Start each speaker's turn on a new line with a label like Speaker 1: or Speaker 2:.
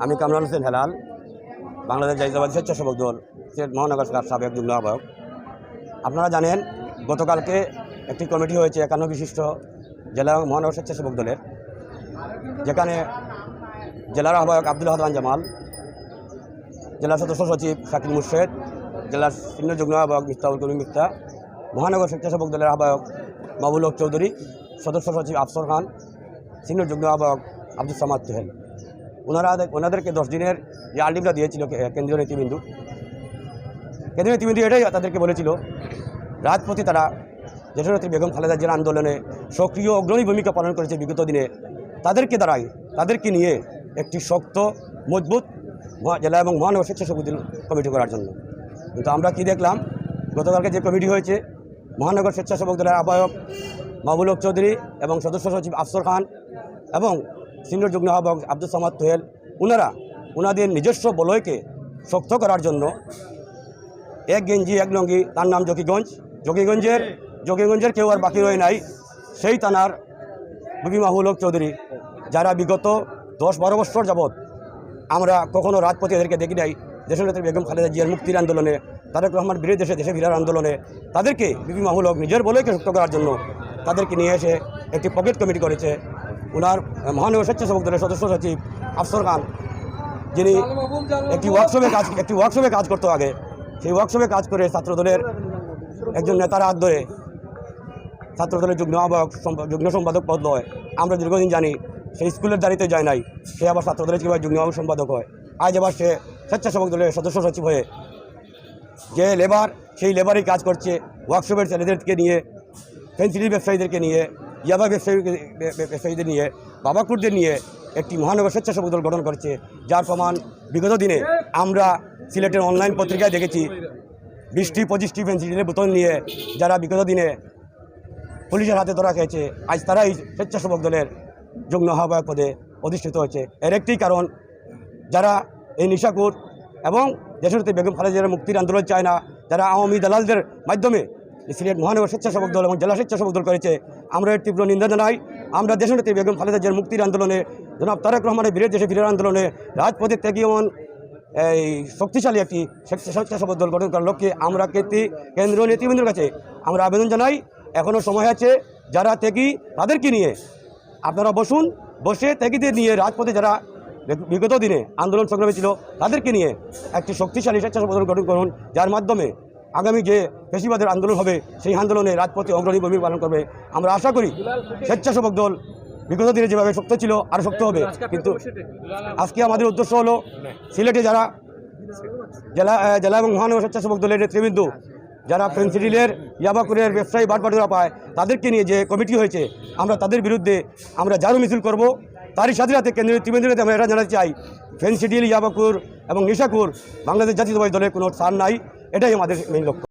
Speaker 1: আমি কামরান হোসেন হেলাল, বাংলাদেশ জাতীয়তাবাদী স্বেচ্ছাসেবক দল মহানগর শাখার সাবেক যুগ্ম আহ্বায়ক। আপনারা জানেন গতকালকে একটি কমিটি হয়েছে 51 বিশিষ্ট জেলা মহানগর স্বেচ্ছাসেবক দলের, যেখানে জেলার আহ্বায়ক আব্দুল হাসান জামাল, জেলা সদস্য সচিব শাকিল মুর্শেদ, জেলার সিনিয়র যুগ্ম আহ্বায়ক মিফতাহুল করিম মিফতা, মহানগর স্বেচ্ছাসেবক দলের আহ্বায়ক মাহবুল হক চৌধুরী, সদস্য সচিব আফসর খান, সিনিয়র যুগ্ম আহ্বায়ক আব্দুল সামাদ তুহেল, ওনাদেরকে 10 দিনের যে আলটিমটা দিয়েছিল কেন্দ্রীয় নীতিবিন্দু এটাই তাদেরকে বলেছিল রাজপথে তারা দেশনেত্রী বেগম খালেদা জিয়ার আন্দোলনে সক্রিয় অগ্রণী ভূমিকা পালন করেছে বিগত দিনে, তাদেরকে নিয়ে একটি শক্ত মজবুত জেলা এবং মহানগর স্বেচ্ছাসেবক দল কমিটি করার জন্য। কিন্তু আমরা কি দেখলাম, গতকালকে যে কমিটি হয়েছে, মহানগর স্বেচ্ছাসেবক দলের আহ্বায়ক মাহবুল হক চৌধুরী এবং সদস্য সচিব আফসর খান এবং সিনিয়র যুগ্ম আহ্বায়ক আব্দুল সামাদ তুহেল, ওনাদের নিজস্ব বলয়কে শক্ত করার জন্য এক গেঞ্জি এক লঙ্গি, তার নাম জকিগঞ্জের কেউ আর বাকি রয়ে নাই, সেই থানার বিবি মাহবুল হক চৌধুরী, যারা বিগত 10-12 বছর যাবৎ আমরা কখনো রাজপথে এদেরকে দেখি নাই দেশনেত্রী বেগম খালেদা জিয়ার মুক্তির আন্দোলনে, তারেক রহমান বীরের দেশে ফিরার আন্দোলনে, তাদেরকে বিবি মাহবুল হক নিজের বলয়কে শক্ত করার জন্য তাদেরকে নিয়ে এসে একটি পকেট কমিটি করেছে। ওনার মহানগর স্বেচ্ছাসেবক দলের সদস্য সচিব আফসর খান, যিনি একটি ওয়ার্কশপে কাজ করতো আগে, সেই ওয়ার্কশপে কাজ করে ছাত্রদলের একজন নেতার হাত ধরে ছাত্রদলের যুগ্ম আহ্বায়ক যুগ্ম সম্পাদক পদ হয়। আমরা দীর্ঘদিন জানি সেই স্কুলের দাঁড়িতে যায় নাই, সে আবার ছাত্রদলের কীভাবে যুগ্ম আহ্বায়ক সম্পাদক হয়। আজ আবার সে স্বেচ্ছাসেবক দলের সদস্য সচিব হয়ে যে সেই লেবারই কাজ করছে, ওয়ার্কশপের ছেলেদেরকে নিয়ে, ফেন্সিডিল ব্যবসায়ীদেরকে নিয়ে, ইয়াবা ব্যবসায়ীদের নিয়ে, বাবাকুরদের নিয়ে একটি মহানগর স্বেচ্ছাসেবক দল গঠন করছে, যার প্রমাণ বিগত দিনে আমরা সিলেটের অনলাইন পত্রিকায় দেখেছি 20-25টি ফেন্সিডিলের বোতল নিয়ে যারা বিগত দিনে পুলিশের হাতে ধরা খেয়েছে, আজ তারাই স্বেচ্ছাসেবক দলের যুগ্ম আহ্বায়ক পদে অধিষ্ঠিত হয়েছে। এর একটি কারণ, যারা এই নিশাকুর এবং দেশনেত্রী বেগম খালেদা জিয়ার মুক্তির আন্দোলন চায় না, যারা আওয়ামী দালালদের মাধ্যমে সিলেট মহানগর স্বেচ্ছাসেবক দল এবং জেলা স্বেচ্ছাসেবক দল করেছে, আমরা এর তীব্র নিন্দা জানাই। আমরা দেশনেত্রী বেগম খালেদা জিয়ার মুক্তির আন্দোলনে, জনাব তারেক রহমানের বীরের দেশে ফিরার আন্দোলনে রাজপথে ত্যাগী এমন এই শক্তিশালী একটি স্বেচ্ছাসেবক দল গঠন করার লক্ষ্যে আমরা কেন্দ্রীয় নেতৃবৃন্দের কাছে আমরা আবেদন জানাই। এখনও সময় আছে, যারা ত্যাগী তাদেরকে নিয়ে আপনারা বসে ত্যাগীদের নিয়ে রাজপথে যারা বিগত দিনে আন্দোলন সংগ্রামে ছিল তাদেরকে নিয়ে একটি শক্তিশালী স্বেচ্ছাসেবক দল গঠন করুন, যার মাধ্যমে আগামী যে ফ্যাসিবাদের আন্দোলন হবে সেই আন্দোলনে রাজপথে অগ্রণী ভূমিকা পালন করবে। আমরা আশা করি স্বেচ্ছাসেবক দল বিগত দিনে যেভাবে শক্ত ছিল আরও শক্ত হবে। কিন্তু আজকে আমাদের উদ্দেশ্য হলো সিলেটে যারা জেলা এবং মহানগর স্বেচ্ছাসেবক দলের নেতৃবৃন্দ, যারা ফেন্সিডিলের ইয়াবাকুরের ব্যবসায়ী বাটবাটুরা পায়, তাদেরকে নিয়ে যে কমিটি হয়েছে, আমরা তাদের বিরুদ্ধে আমরা ঝাড়ু মিছিল করব। তারই সাথে সাথে কেন্দ্রীয় নেতৃবৃন্দকে আমরা এটা জানাতে চাই, ফেন্সিডিল, ইয়াবাকুর এবং নিশাকুর বাংলাদেশ জাতীয়তাবাদী দলের কোনো স্থান নাই, এটাই আমাদের মেইন লক্ষ্য।